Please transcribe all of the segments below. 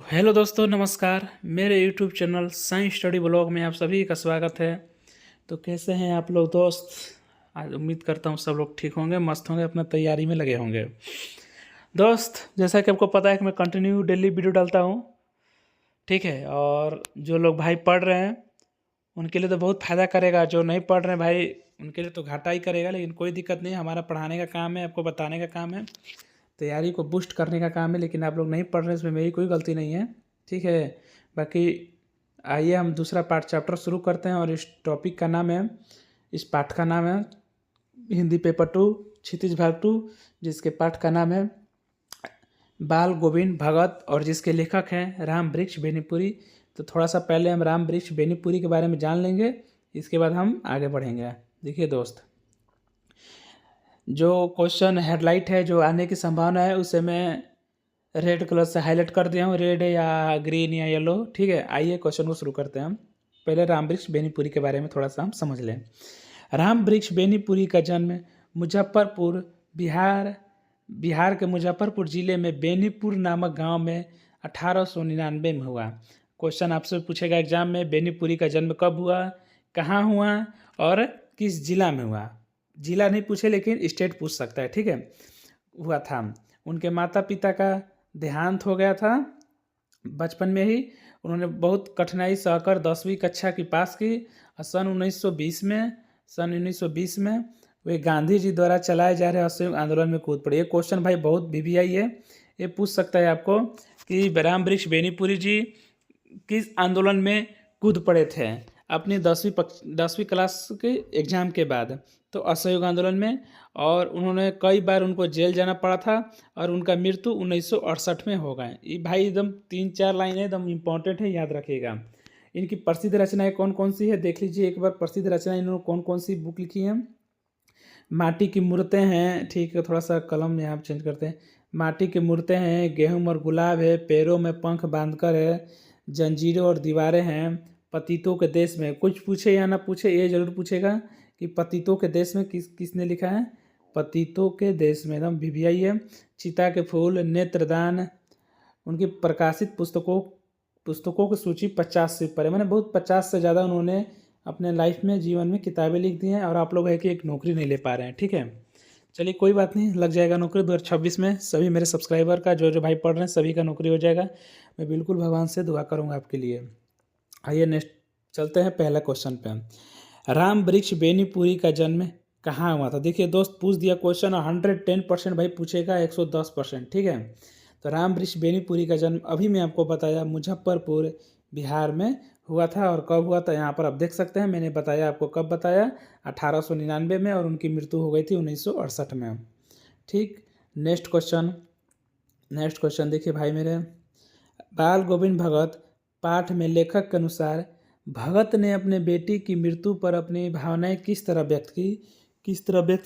Hello दोस्तों, नमस्कार। मेरे YouTube channel science study blog में आप सभी का स्वागत है। तो कैसे हैं आप लोग दोस्त? आज उम्मीद करता हूँ सब लोग ठीक होंगे, मस्त होंगे, अपना तैयारी में लगे होंगे। दोस्त, जैसा कि आपको पता है कि मैं कंटिन्यू डेली वीडियो डालता हूँ, ठीक है। और जो लोग भाई पढ़ रहे हैं उनके लिए तो बहुत फ़ायदा करेगा, जो नहीं पढ़ रहे हैं भाई उनके लिए तो घाटा ही करेगा। लेकिन कोई दिक्कत नहीं, हमारा पढ़ाने का काम है, आपको बताने का काम है, तैयारी को बूस्ट करने का काम है। लेकिन आप लोग नहीं पढ़ रहे, इसमें मेरी कोई गलती नहीं है, ठीक है। बाकी आइए हम दूसरा पार्ट चैप्टर शुरू करते हैं। और इस टॉपिक का नाम है, इस पाठ का नाम है हिंदी पेपर 2 क्षितिज भाग 2, जिसके पाठ का नाम है बाल गोविंद भगत और जिसके लेखक हैं राम वृक्ष बेनीपुरी। तो थोड़ा सा पहले हम राम वृक्ष बेनीपुरी के बारे में जान लेंगे, इसके बाद हम आगे बढ़ेंगे। देखिए दोस्त, जो क्वेश्चन हेडलाइट है, जो आने की संभावना है, उसे मैं रेड कलर से हाईलाइट कर दिया हूँ, रेड या ग्रीन या येलो, ठीक है। आइए क्वेश्चन को शुरू करते हैं हम। पहले राम वृक्ष बेनीपुरी के बारे में थोड़ा सा हम समझ लें। राम वृक्ष बेनीपुरी का जन्म मुजफ्फरपुर बिहार के मुजफ्फरपुर जिले में बेनीपुर नामक गांव में 1899 में हुआ। क्वेश्चन आपसे पूछेगा एग्जाम में, बेनीपुरी का जन्म कब हुआ, कहाँ हुआ और किस जिला में हुआ। जिला नहीं पूछे लेकिन स्टेट पूछ सकता है, ठीक है। हुआ था। उनके माता पिता का देहांत हो गया था बचपन में ही। उन्होंने बहुत कठिनाई सहकर 10वीं कक्षा की पास की और सन 1920 में वे गांधी जी द्वारा चलाए जा रहे असहयोग आंदोलन में कूद पड़े। ये क्वेश्चन भाई बहुत वीवीआई है, ये पूछ सकता है आपको कि राम वृक्ष बेनीपुरी जी किस आंदोलन में कूद पड़े थे अपनी 10वीं क्लास के एग्ज़ाम के बाद। तो असहयोग आंदोलन में, और उन्होंने कई बार उनको जेल जाना पड़ा था और उनका मृत्यु 1968 में हो गए। ये भाई एकदम 3-4 लाइन है, एकदम इम्पॉर्टेंट है, याद रखिएगा। इनकी प्रसिद्ध रचनाएं कौन कौन सी है देख लीजिए एक बार। प्रसिद्ध रचनाएं इन्होंने कौन कौन सी बुक लिखी हैं। माटी की मूर्तें हैं, ठीक है, थोड़ा सा कलम यहाँ चेंज करते हैं। माटी की मूर्तें हैं, गेहूँ और गुलाब है, पैरों में पंख बांधकर है, जंजीरें और दीवारें हैं, पतितों के देश में। कुछ पूछे या ना पूछे, ये जरूर पूछेगा कि पतितों के देश में किसने लिखा है। पतितों के देश में, एकदम वीवीआई है। चिता के फूल, नेत्रदान। उनकी प्रकाशित पुस्तकों की सूची 50 से ऊपर है। मैंने बहुत 50 से ज़्यादा उन्होंने अपने लाइफ में, जीवन में किताबें लिख दी हैं। और आप लोग है कि एक नौकरी नहीं ले पा रहे हैं, ठीक है। चलिए कोई बात नहीं, लग जाएगा नौकरी 2026 में। सभी मेरे सब्सक्राइबर का, जो जो भाई पढ़ रहे हैं, सभी का नौकरी हो जाएगा। मैं बिल्कुल भगवान से दुआ करूँगा आपके लिए। आइए नेक्स्ट चलते हैं पहला क्वेश्चन पे। राम वृक्ष बेनीपुरी का जन्म कहाँ हुआ था? देखिए दोस्त, पूछ दिया क्वेश्चन, 110% भाई पूछेगा, 110%, ठीक है। तो राम वृक्ष बेनीपुरी का जन्म अभी मैं आपको बताया मुजफ्फरपुर बिहार में हुआ था। और कब हुआ था यहाँ पर आप देख सकते हैं, मैंने बताया आपको कब बताया, 1899 में, और उनकी मृत्यु हो गई थी 1968 में, ठीक। नेक्स्ट क्वेश्चन देखिए भाई मेरे। बाल गोविंद भगत पाठ में लेखक के अनुसार भगत ने अपने बेटी की मृत्यु पर अपनी भावनाएं किस तरह व्यक्त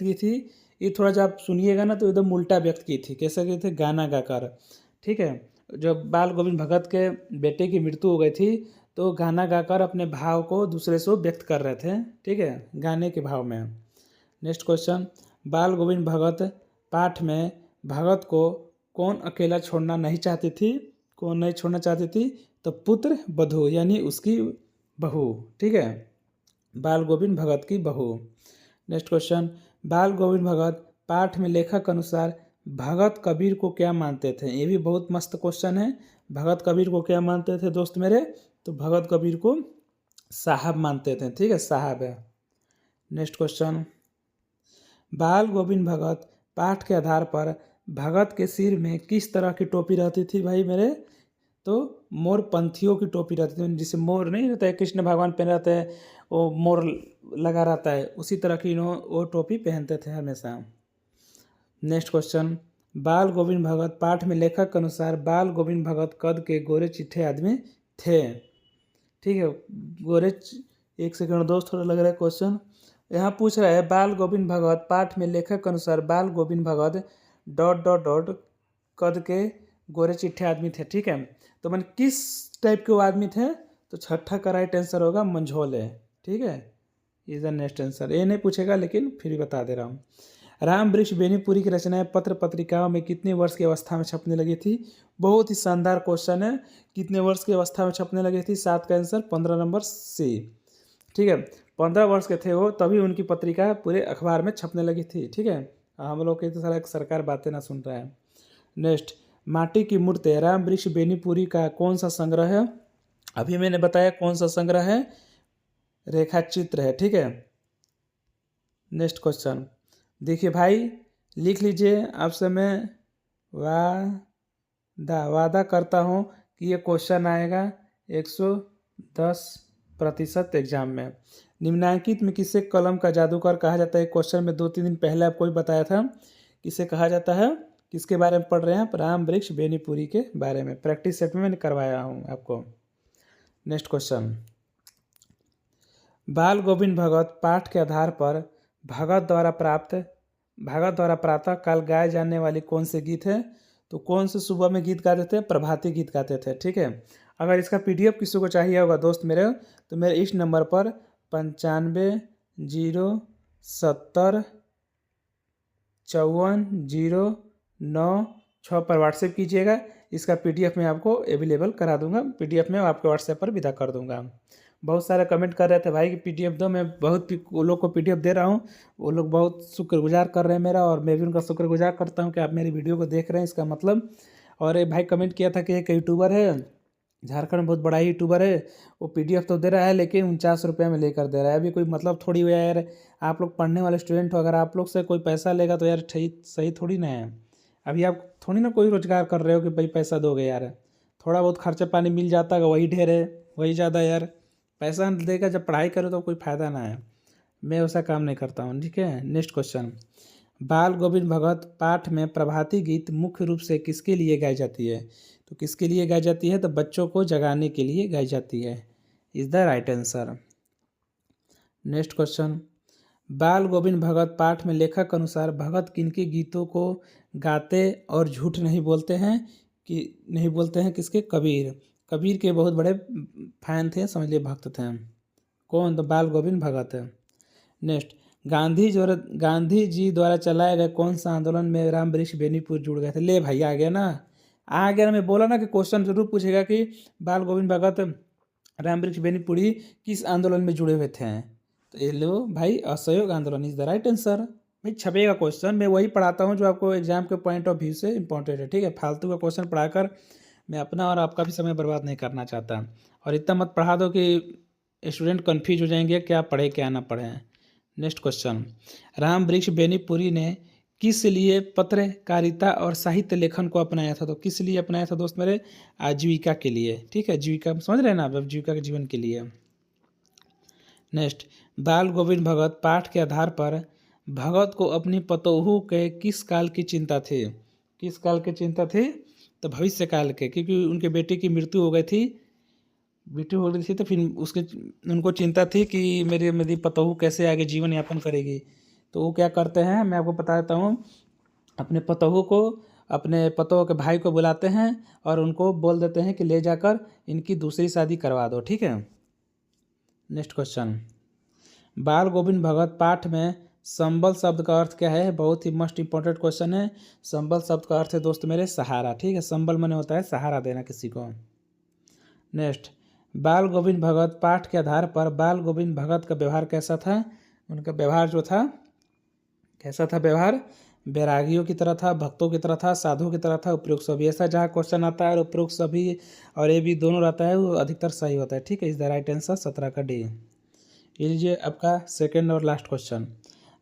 की थी। ये थोड़ा जब आप सुनिएगा ना तो एकदम उल्टा व्यक्त की थी। कैसे की थी? गाना गाकर, ठीक है। जब बाल गोविंद भगत के बेटे की मृत्यु हो गई थी तो गाना गाकर अपने भाव को दूसरे से व्यक्त कर रहे थे, ठीक है, गाने के भाव में। नेक्स्ट क्वेश्चन, बाल गोविंद भगत पाठ में भगत को कौन अकेला छोड़ना नहीं चाहती थी? कौन नहीं छोड़ना चाहती थी? तो पुत्र बधू, यानी उसकी बहू, ठीक है, बाल गोविंद भगत की बहू। नेक्स्ट क्वेश्चन, बाल गोविंद भगत पाठ में लेखक के अनुसार भगत कबीर को क्या मानते थे? ये भी बहुत मस्त क्वेश्चन है। भगत कबीर को क्या मानते थे दोस्त मेरे? तो भगत कबीर को साहब मानते थे, ठीक है, साहब है। नेक्स्ट क्वेश्चन, बाल गोविंद भगत पाठ के आधार पर भगत के सिर में किस तरह की टोपी रहती थी भाई मेरे? तो मोरपंथियों की टोपी रहती थी, जिसे मोर नहीं रहता है, कृष्ण भगवान पहन रहते हैं, वो मोर लगा रहता है, उसी तरह की वो टोपी पहनते थे हमेशा। नेक्स्ट क्वेश्चन, बाल गोविंद भगत पाठ में लेखक के अनुसार बाल गोविंद भगत कद के गोरे चिट्ठे आदमी थे, ठीक है। एक सेकंड दोस्त, थोड़ा लग रहा है क्वेश्चन। यहाँ पूछ रहा है बाल गोविंद भगत पाठ में लेखक के अनुसार बाल गोविंद भगत ... कद के गोरे चिट्ठे आदमी थे, ठीक है। तो मैंने किस टाइप के वो आदमी थे? तो छठा का राइट आंसर होगा मंझोले, ठीक है। Is the next answer. ये नहीं पूछेगा लेकिन फिर भी बता दे रहा हूँ। राम वृक्ष बेनीपुरी की रचनाएं पत्र पत्रिकाओं में कितने वर्ष की अवस्था में छपने लगी थी? बहुत ही शानदार क्वेश्चन है। कितने वर्ष की अवस्था में छपने लगी थी? 7 का आंसर 15 नंबर सी। ठीक है, 15 वर्ष के थे वो, तभी उनकी पत्रिका पूरे अखबार में छपने लगी थी। ठीक है, हम लोग की तो सारा सरकार बातें ना सुन रहा है। नेक्स्ट, माटी की मूर्ति राम वृक्ष बेनीपुरी का कौन सा संग्रह है? अभी मैंने बताया कौन सा संग्रह है, रेखा चित्र है। ठीक है, नेक्स्ट क्वेश्चन देखिए भाई, लिख लीजिए। आपसे मैं वादा करता हूँ कि ये क्वेश्चन आएगा 110% एग्जाम में। निम्नांकित में किसे कलम का जादूगर कहा जाता है? क्वेश्चन में 2-3 दिन पहले आपको ही बताया था किसे कहा जाता है। किसके बारे में पढ़ रहे हैं आप? राम वृक्ष बेनीपुरी के बारे में। प्रैक्टिस सेट में मैंने करवाया हूँ आपको। नेक्स्ट क्वेश्चन, बाल गोविंद भगत पाठ के आधार पर भगत द्वारा प्रातः काल गाए जाने वाली कौन से गीत है? तो कौन से सुबह में गीत गाते थे? प्रभाती गीत गाते थे। ठीक है, अगर इसका PDF किसी को चाहिए होगा दोस्त मेरे, तो मेरे इस नंबर पर 95075409 पर व्हाट्सएप कीजिएगा। इसका PDF मैं आपको अवेलेबल करा दूंगा। PDF में आपके व्हाट्सएप पर विदा कर दूंगा। बहुत सारे कमेंट कर रहे थे भाई कि PDF दो। मैं बहुत वो लोग को PDF दे रहा हूँ, वो लोग बहुत शुक्रगुजार कर रहे हैं मेरा, और मैं भी उनका शुक्रगुजार करता हूँ कि आप मेरी वीडियो को देख रहे हैं, इसका मतलब। और एक भाई कमेंट किया था कि एक यूट्यूबर है झारखंड में, बहुत बड़ा ही यूट्यूबर है, वो PDF तो दे रहा है लेकिन 49 रुपये में लेकर दे रहा है। अभी कोई मतलब थोड़ी हुआ यार, आप लोग पढ़ने वाले स्टूडेंट हो, अगर आप लोग से कोई पैसा लेगा तो यार सही थोड़ी ना है। अभी आप थोड़ी ना कोई रोजगार कर रहे हो कि भाई पैसा दोगे यार। थोड़ा बहुत खर्चा पानी मिल जाता है, वही ढेर है, वही ज़्यादा यार। पैसा देगा जब पढ़ाई करो तो कोई फ़ायदा ना है। मैं वैसा काम नहीं करता हूँ। ठीक है, नेक्स्ट क्वेश्चन, बाल गोविंद भगत पाठ में प्रभाती गीत मुख्य रूप से किसके लिए गाई जाती है? तो किसके लिए गाई जाती है? तो बच्चों को जगाने के लिए गाई जाती है। Is the right answer. Next question, बाल गोविंद भगत पाठ में लेखक अनुसार भगत किनके गीतों को गाते और झूठ नहीं बोलते हैं? कि नहीं बोलते हैं किसके? कबीर के बहुत बड़े फैन थे, समझ लिए भक्त थे। कौन? तो बाल गोविंद भगत है। नेक्स्ट, गांधी जी द्वारा चलाए गए कौन सा आंदोलन में राम वृक्ष बेनीपुर जुड़ गए थे? ले भाई आ गया ना, मैं बोला ना कि क्वेश्चन जरूर पूछेगा कि बाल गोविंद भगत राम वृक्ष बेनीपुरी किस आंदोलन में जुड़े हुए थे। तो ये लो भाई, असहयोग आंदोलन इज द राइट आंसर। भाई छपेगा क्वेश्चन, मैं वही पढ़ाता हूँ जो आपको एग्जाम के पॉइंट ऑफ व्यू से इंपॉर्टेंट है। ठीक है, फालतू का क्वेश्चन पढ़ाकर मैं अपना और आपका भी समय बर्बाद नहीं करना चाहता। और इतना मत पढ़ा दो कि स्टूडेंट कन्फ्यूज हो जाएंगे क्या पढ़े क्या ना पढ़े। नेक्स्ट क्वेश्चन, राम वृक्ष बेनीपुरी ने किस लिए पत्रकारिता और साहित्य लेखन को अपनाया था? तो किस लिए अपनाया था दोस्त मेरे? आजीविका के लिए। ठीक है, जीविका समझ रहे हैं ना, जीविका के जीवन के लिए। नेक्स्ट, बाल गोविंद भगत पाठ के आधार पर भगत को अपनी पतोहू के किस काल की चिंता थी? किस काल की चिंता थी? तो भविष्य काल के, क्योंकि उनके बेटे की मृत्यु हो गई थी, तो फिर उनको चिंता थी कि मेरी पतोहू कैसे आगे जीवन यापन करेगी। तो वो क्या करते हैं, मैं आपको बता देता हूँ। अपने पतोहू के भाई को बुलाते हैं और उनको बोल देते हैं कि ले जाकर इनकी दूसरी शादी करवा दो। ठीक है, नेक्स्ट क्वेश्चन, बाल गोविंद भगत पाठ में संबल शब्द का अर्थ क्या है? बहुत ही मोस्ट इंपॉर्टेंट क्वेश्चन है। संबल शब्द का अर्थ है दोस्त मेरे सहारा। ठीक है, संबल माने होता है सहारा देना किसी को। नेक्स्ट, बाल गोविंद भगत पाठ के आधार पर बाल गोविंद भगत का व्यवहार कैसा था? उनका व्यवहार जो था कैसा था? व्यवहार बैरागियों की तरह था, भक्तों की तरह था, साधुओं की तरह था, उपरोक्त सभी। ऐसा जहाँ क्वेश्चन आता है और उपरोक्त सभी और ये भी दोनों रहता है, वो अधिकतर सही होता है। ठीक है, इज द राइट आंसर 17 का डी। ये लीजिए आपका सेकेंड और लास्ट क्वेश्चन,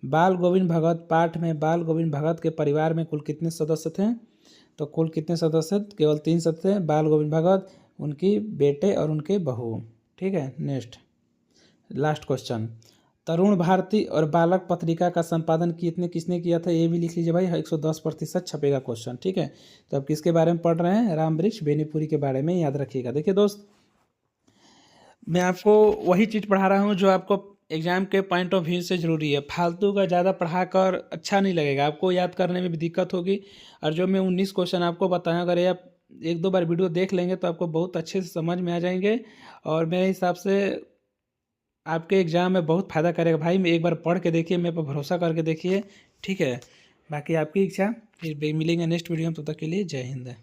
बाल गोविंद भगत पाठ में बाल गोविंद भगत के परिवार में कुल कितने सदस्य थे? तो कुल कितने सदस्य? केवल 3 सदस्य थे, बाल गोविंद भगत, उनकी बेटे और उनके बहू। ठीक है, नेक्स्ट लास्ट क्वेश्चन, तरुण भारती और बालक पत्रिका का संपादन किसने किया था? ये भी लिख लीजिए भाई, 110% छपेगा क्वेश्चन। ठीक है, तो अब किसके बारे में पढ़ रहे हैं? राम वृक्ष बेनीपुरी के बारे में, याद रखिएगा। देखिए दोस्त, मैं आपको वही चीज़ पढ़ा रहा हूँ जो आपको एग्जाम के पॉइंट ऑफ व्यू से ज़रूरी है। फालतू का ज़्यादा पढ़ाकर अच्छा नहीं लगेगा, आपको याद करने में भी दिक्कत होगी। और जो मैं 19 क्वेश्चन आपको बताया, अगर ये आप 1-2 बार वीडियो देख लेंगे तो आपको बहुत अच्छे से समझ में आ जाएंगे और मेरे हिसाब से आपके एग्ज़ाम में बहुत फ़ायदा करेगा। भाई मैं एक बार पढ़ के देखिए, मेरे पर भरोसा करके देखिए। ठीक है, बाकी आपकी इच्छा। फिर भी मिलेंगे नेक्स्ट वीडियो में, तब तक के लिए जय हिंद।